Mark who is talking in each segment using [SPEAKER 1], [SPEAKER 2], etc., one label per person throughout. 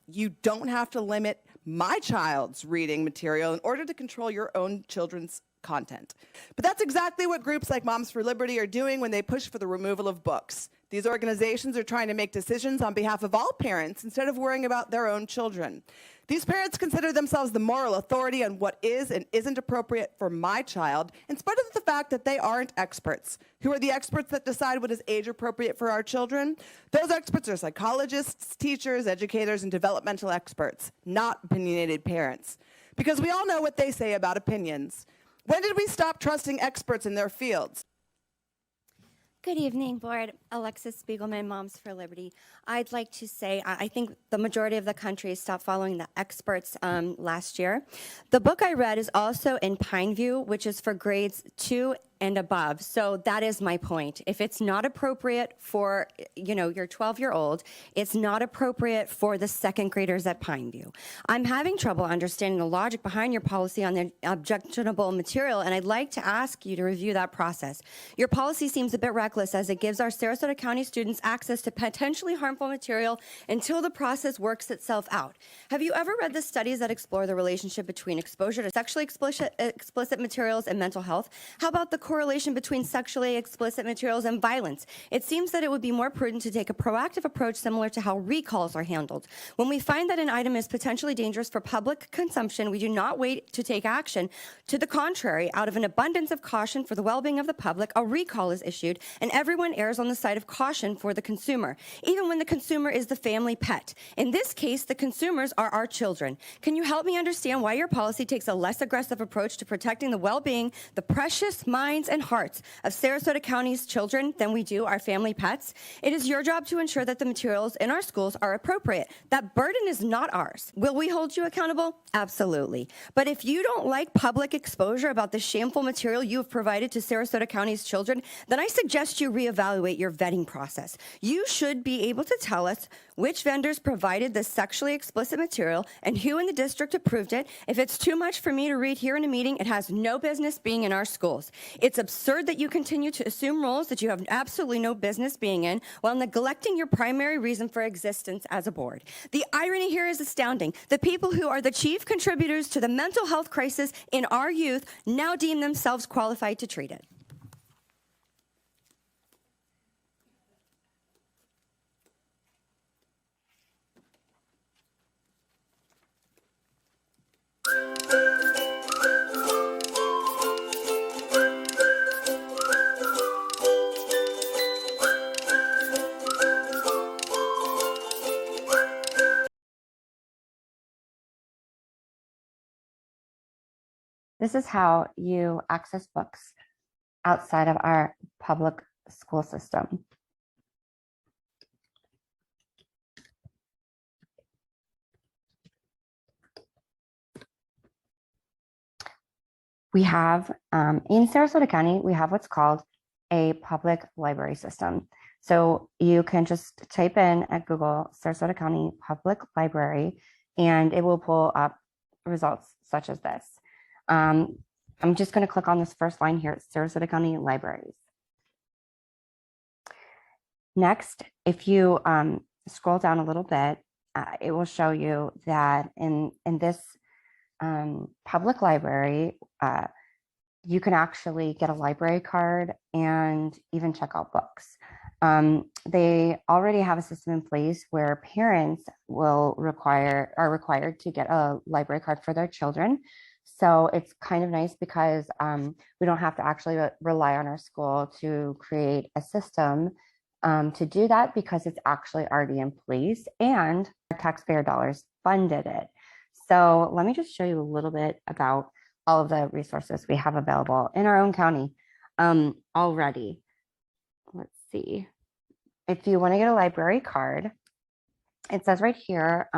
[SPEAKER 1] You don't have to limit my child's reading material in order to control your own children's content. But that's exactly what groups like Moms for Liberty are doing when they push for the removal of books. These organizations are trying to make decisions on behalf of all parents instead of worrying about their own children. These parents consider themselves the moral authority on what is and isn't appropriate for my child, in spite of the fact that they aren't experts. Who are the experts that decide what is age appropriate for our children? Those experts are psychologists, teachers, educators, and developmental experts, not opinionated parents. Because we all know what they say about opinions. When did we stop trusting experts in their fields?
[SPEAKER 2] Good evening, Board. Alexis Spiegelman, Moms for Liberty. I'd like to say I think the majority of the country stopped following the experts last year. The book I read is also in Pineview, which is for grades 2 and above. So that is my point. If it's not appropriate for, your 12-year-old, it's not appropriate for the second graders at Pineview. I'm having trouble understanding the logic behind your policy on the objectionable material, and I'd like to ask you to review that process. Your policy seems a bit reckless as it gives our Sarasota County students access to potentially harmful material until the process works itself out. Have you ever read the studies that explore the relationship between exposure to sexually explicit materials and mental health? How about the correlation between sexually explicit materials and violence? It seems that it would be more prudent to take a proactive approach similar to how recalls are handled. When we find that an item is potentially dangerous for public consumption, we do not wait to take action. To the contrary, out of an abundance of caution for the well-being of the public, a recall is issued, and everyone errs on the side of caution for the consumer, even when the consumer is the family pet. In this case, the consumers are our children. Can you help me understand why your policy takes a less aggressive approach to protecting the well-being, the precious minds and hearts of Sarasota County's children than we do our family pets? It is your job to ensure that the materials in our schools are appropriate. That burden is not ours. Will we hold you accountable? Absolutely. But if you don't like public exposure about the shameful material you have provided to Sarasota County's children, then I suggest you reevaluate your vetting process. You should be able to tell us which vendors provided the sexually explicit material and who in the district approved it. If it's too much for me to read here in a meeting, it has no business being in our schools. It's absurd that you continue to assume roles that you have absolutely no business being in while neglecting your primary reason for existence as a board. The irony here is astounding. The people who are the chief contributors to the mental health crisis in our youth now deem themselves qualified to treat it.
[SPEAKER 3] This is how you access books outside of our public school system. We have, in Sarasota County, we have what's called a public library system. So you can just type in at Google Sarasota County Public Library, and it will pull up results such as this. I'm just going to click on this first line here, Sarasota County Libraries. Next, if you scroll down a little bit, it will show you that in this public library, you can actually get a library card and even check out books. They already have a system in place where parents are required to get a library card for their children. So it's kind of nice because we don't have to actually rely on our school to create a system to do that, because it's actually already in place and our taxpayer dollars funded it. So let me just show you a little bit about all of the resources we have available in our own county already. Let's see. If you want to get a library card, it says right here,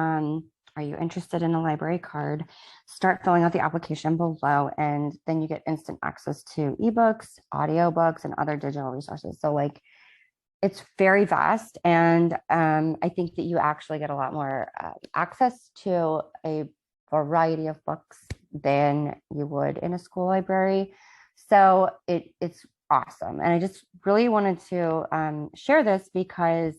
[SPEAKER 3] are you interested in a library card? Start filling out the application below, and then you get instant access to ebooks, audiobooks, and other digital resources. So like, it's very vast, and I think that you actually get a lot more access to a variety of books than you would in a school library. So it's awesome. And I just really wanted to share this because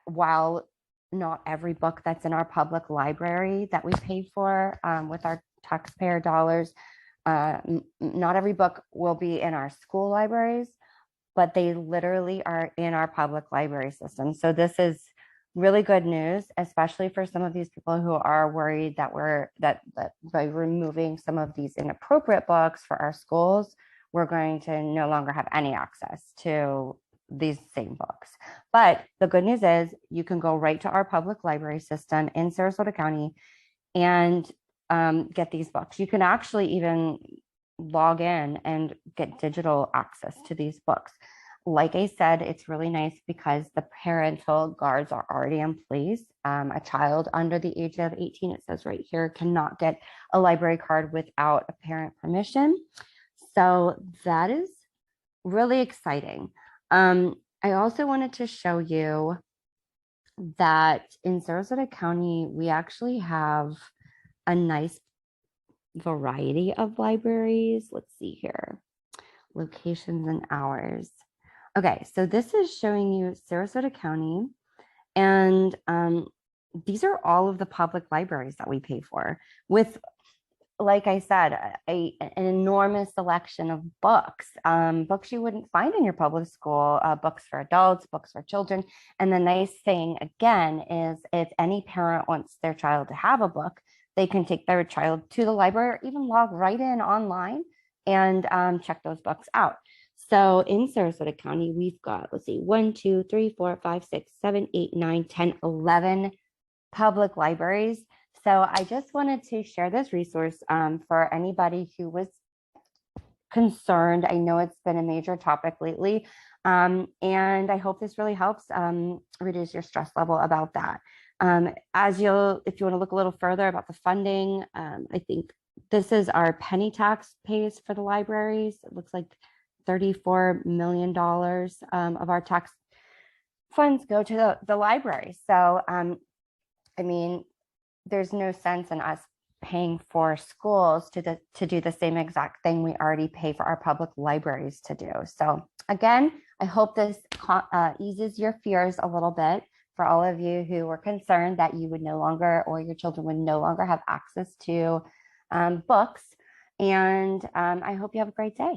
[SPEAKER 3] while not every book that's in our public library that we pay for with our taxpayer dollars. Not every book will be in our school libraries, but they literally are in our public library system. So this is really good news, especially for some of these people who are worried that that by removing some of these inappropriate books for our schools, we're going to no longer have any access to these same books. But the good news is you can go right to our public library system in Sarasota County and get these books. You can actually even log in and get digital access to these books. Like I said, it's really nice because the parental guards are already in place. A child under the age of 18, it says right here, cannot get a library card without a parent permission. So that is really exciting. I also wanted to show you that in Sarasota County, we actually have a nice variety of libraries. Let's see here, locations and hours. Okay, so this is showing you Sarasota County, and these are all of the public libraries that we pay for with, like I said, an enormous selection of books, books you wouldn't find in your public school, books for adults, books for children. And the nice thing, again, is if any parent wants their child to have a book, they can take their child to the library or even log right in online and check those books out. So in Sarasota County, we've got, let's see, 1, 2, 3, 4, 5, 6, 7, 8, 9, 10, 11 public libraries. So I just wanted to share this resource for anybody who was concerned. I know it's been a major topic lately, and I hope this really helps reduce your stress level about that. If you want to look a little further about the funding, I think this is our penny tax pays for the libraries. It looks like $34 million of our tax funds go to the library. So, I mean, there's no sense in us paying for schools to do the same exact thing we already pay for our public libraries to do. So again, I hope this eases your fears a little bit for all of you who were concerned that you would no longer, or your children would no longer have access to books. And I hope you have a great day.